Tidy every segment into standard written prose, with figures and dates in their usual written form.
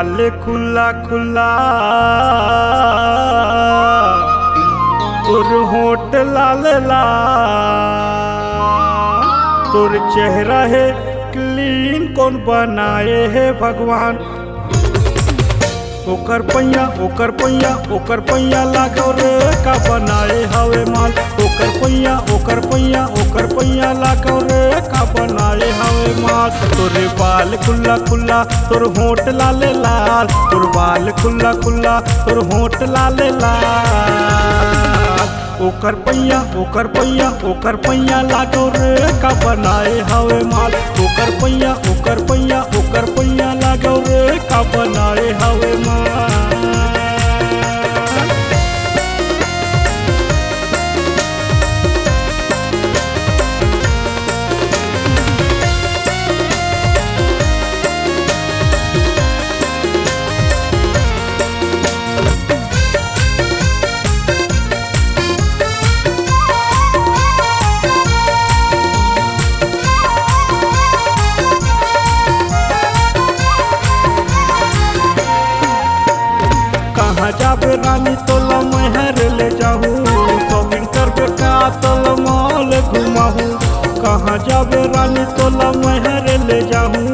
बाल खुला खुला तोर होठ लाल लाल, तोर चेहरा है क्लीन कौन बनाए है भगवान। ओकर पैया लागो रे का बनाए हवे माल। ओकर पैया लागो रे का बनाए हवे माल। तोरे बाल खुला खुला तोर होठ लाल लाल, तोर बाल खुला खुला तोर होठ लाल लाल। ओकर पैया लागो रे का बनाए हवे माल। ओकर पैया लागो रे का बनाए हवे माल। कहाँ जाबे रानी तोला महर ले जाहूँ, शॉपिंग करबे का तोला मॉल घुमाहूँ। कहाँ जाबे रानी तोला महर ले जाहूँ,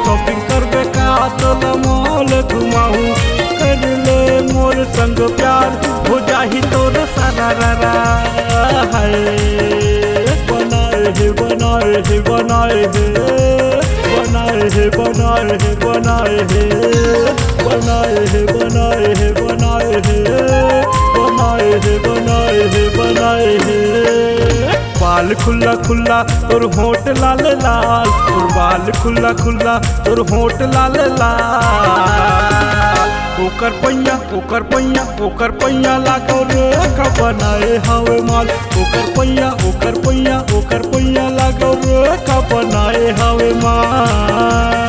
शॉपिंग करबे का तोला मॉल घुमाहूँ। कर ले मोर संग प्यार हो जाही तोर सारा रा है। बनाए है बाल खुला खुला तोर होठ लाल लाल, तोर बाल खुला खुला तोर होठ लाल लाल। ओकर पैया लागो रे का बनाए हवे माल। ओकर पैया लागो रे का बनाए हवे माल।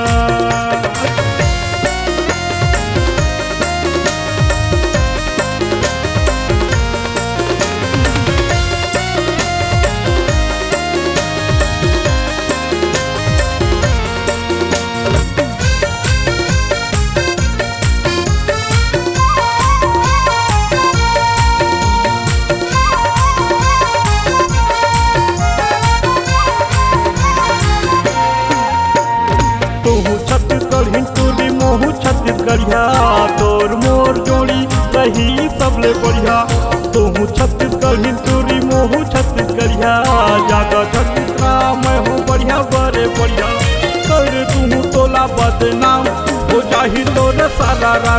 हिंटूरी मोहू छत्तीसगढ़िया, तोर मोर जोड़ी रही सबले बढ़िया। तोहू छत्तीसगढ़ हिंटूरी मोहू छत्तीसगढ़िया, जागा छत्तीसगढ़ मैं हूँ बढ़िया बड़े बढ़िया। कर तू तोला बदनाम हो जाही तोर सारा रा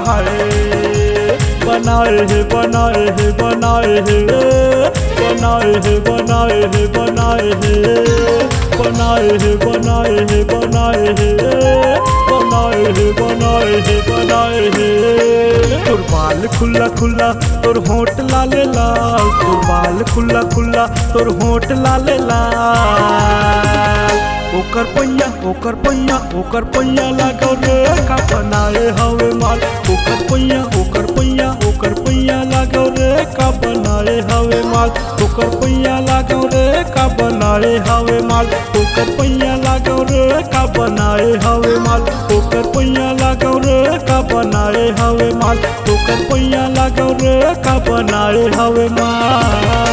है। बनाए है तोर बाल खुला खुला तोर होठ लाल लाल, तोर बाल खुला खुला तोर होठ लाल लाल। ओकर पैया लागो रे का बनाए हवे माल। ओकर पैया लागो रे का बनाए हवे माल। ओकर पैया लागो रे का बनाए हवे माल। ओकर पैया लागो रे का बनाए हवे माल। ओकर पैया लागो रे का बनाए हवे माल। ओकर पैया लागो रे का बनाए हवे माल।